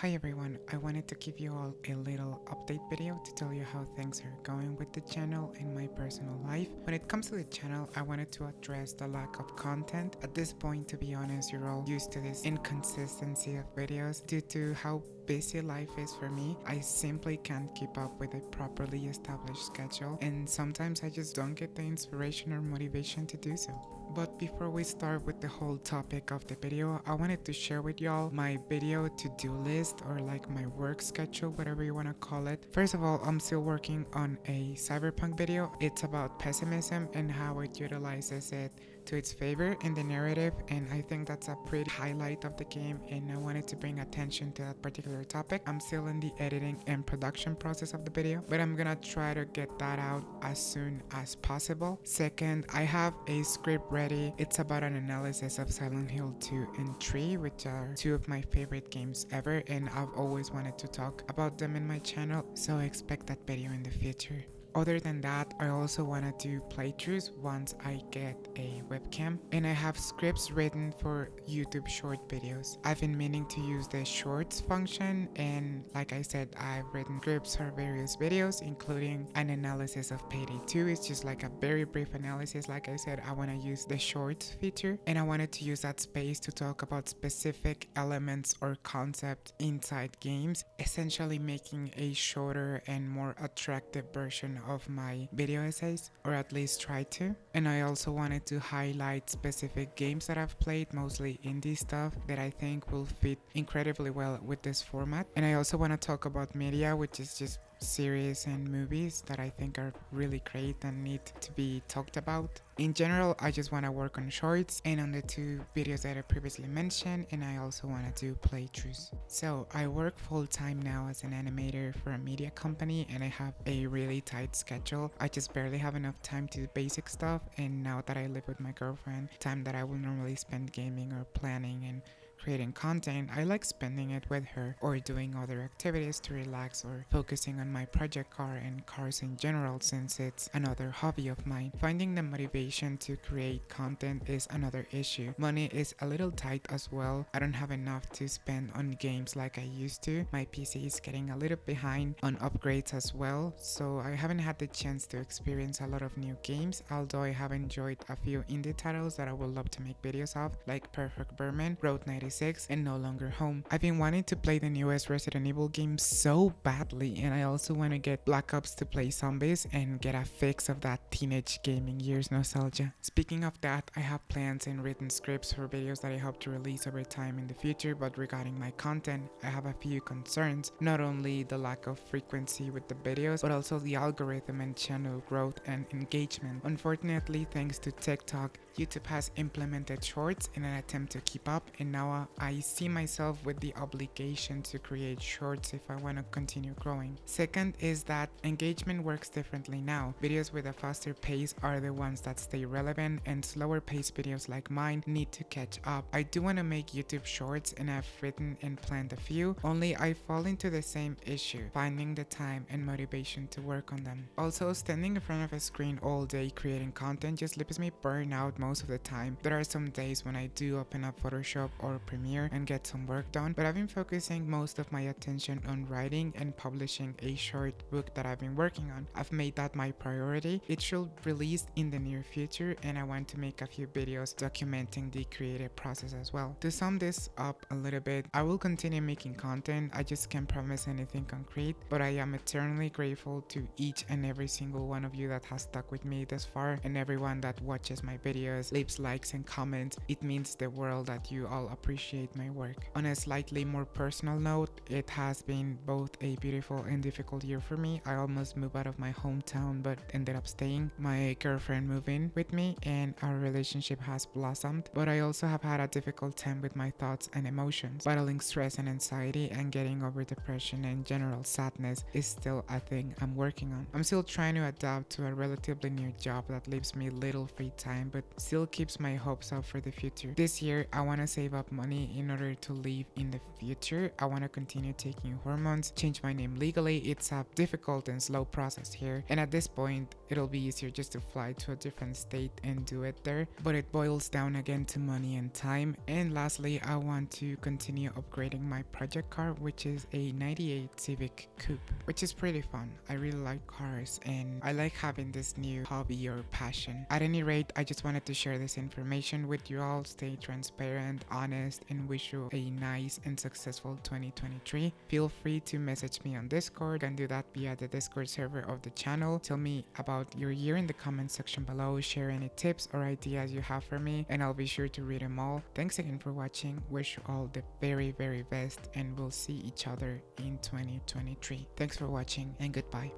Hi everyone, I wanted to give you all a little update video to tell you how things are going with the channel and my personal life. When it comes to the channel, I wanted to address the lack of content. At this point, to be honest, you're all used to this inconsistency of videos due to how busy life is for me. I simply can't keep up with a properly established schedule, and sometimes I just don't get the inspiration or motivation to do so. But before we start with the whole topic of the video, I wanted to share with y'all my video to-do list, or like my work schedule, whatever you want to call it. First of all, I'm still working on a cyberpunk video. It's about pessimism and how it utilizes it to its favor in the narrative, and I think that's a pretty highlight of the game, and I wanted to bring attention to that particular topic. I'm still in the editing and production process of the video, but I'm gonna try to get that out as soon as possible. Second, I have a script ready. It's about an analysis of Silent Hill 2 and 3, which are two of my favorite games ever, and I've always wanted to talk about them in my channel, so expect that video in the future. Other than that, I also want to do playthroughs once I get a webcam, and I have scripts written for YouTube short videos. I've been meaning to use the shorts function, and like I said, I've written scripts for various videos, including an analysis of Payday 2. It's just like a very brief analysis. Like I said, I want to use the shorts feature, and I wanted to use that space to talk about specific elements or concepts inside games, essentially making a shorter and more attractive version of my video essays, or at least try to. And I also wanted to highlight specific games that I've played, mostly indie stuff that I think will fit incredibly well with this format. And I also want to talk about media, which is just series and movies that I think are really great and need to be talked about. In general, I just want to work on shorts and on the two videos that I previously mentioned, and I also want to do playthroughs. So I work full-time now as an animator for a media company, and I have a really tight schedule. I just barely have enough time to do basic stuff, and now that I live with my girlfriend, time that I will normally spend gaming or planning and creating content, I like spending it with her or doing other activities to relax or focusing on my project car and cars in general, since it's another hobby of mine. Finding the motivation to create content is another issue. Money is a little tight as well. I don't have enough to spend on games like I used to. My PC is getting a little behind on upgrades as well, so I haven't had the chance to experience a lot of new games, although I have enjoyed a few indie titles that I would love to make videos of, like Perfect Vermin, Road 96, and No Longer Home. I've been wanting to play the newest Resident Evil game so badly, and I also want to get Black Ops to play zombies and get a fix of that teenage gaming years nostalgia. Speaking of that, I have plans and written scripts for videos that I hope to release over time in the future, but regarding my content, I have a few concerns. Not only the lack of frequency with the videos, but also the algorithm and channel growth and engagement. Unfortunately, thanks to TikTok, YouTube has implemented shorts in an attempt to keep up, and now I see myself with the obligation to create shorts if I want to continue growing. Second is that engagement works differently now. Videos with a faster pace are the ones that stay relevant, and slower paced videos like mine need to catch up. I do want to make YouTube shorts, and I've written and planned a few, only I fall into the same issue, finding the time and motivation to work on them. Also, standing in front of a screen all day creating content just leaves me burned out most of the time. There are some days when I do open up Photoshop or Premiere and get some work done, but I've been focusing most of my attention on writing and publishing a short book that I've been working on. I've made that my priority. It should release in the near future, and I want to make a few videos documenting the creative process as well. To sum this up a little bit, I will continue making content. I just can't promise anything concrete, but I am eternally grateful to each and every single one of you that has stuck with me this far, and everyone that watches my videos, leaves likes and comments. It means the world that you all appreciate my work. On a slightly more personal note, it has been both a beautiful and difficult year for me. I almost moved out of my hometown, but ended up staying. My girlfriend moved in with me, and our relationship has blossomed, but I also have had a difficult time with my thoughts and emotions. Battling stress and anxiety and getting over depression and general sadness is still a thing I'm working on. I'm still trying to adapt to a relatively new job that leaves me little free time, but still keeps my hopes up for the future. This year, I want to save up money money in order to live in the future. I want to continue taking hormones, change my name legally. It's a difficult and slow process here, and at this point it'll be easier just to fly to a different state and do it there, but it boils down again to money and time. And lastly, I want to continue upgrading my project car, which is a 98 Civic Coupe, which is pretty fun. I really like cars and I like having this new hobby or passion. At any rate, I just wanted to share this information with you all, stay transparent, honest, and wish you a nice and successful 2023. Feel free to message me on Discord. You can do that via the Discord server of the channel. Tell me about your year in the comment section below, share any tips or ideas you have for me, and I'll be sure to read them all. Thanks again for watching, wish you all the very best, and we'll see each other in 2023. Thanks for watching and goodbye.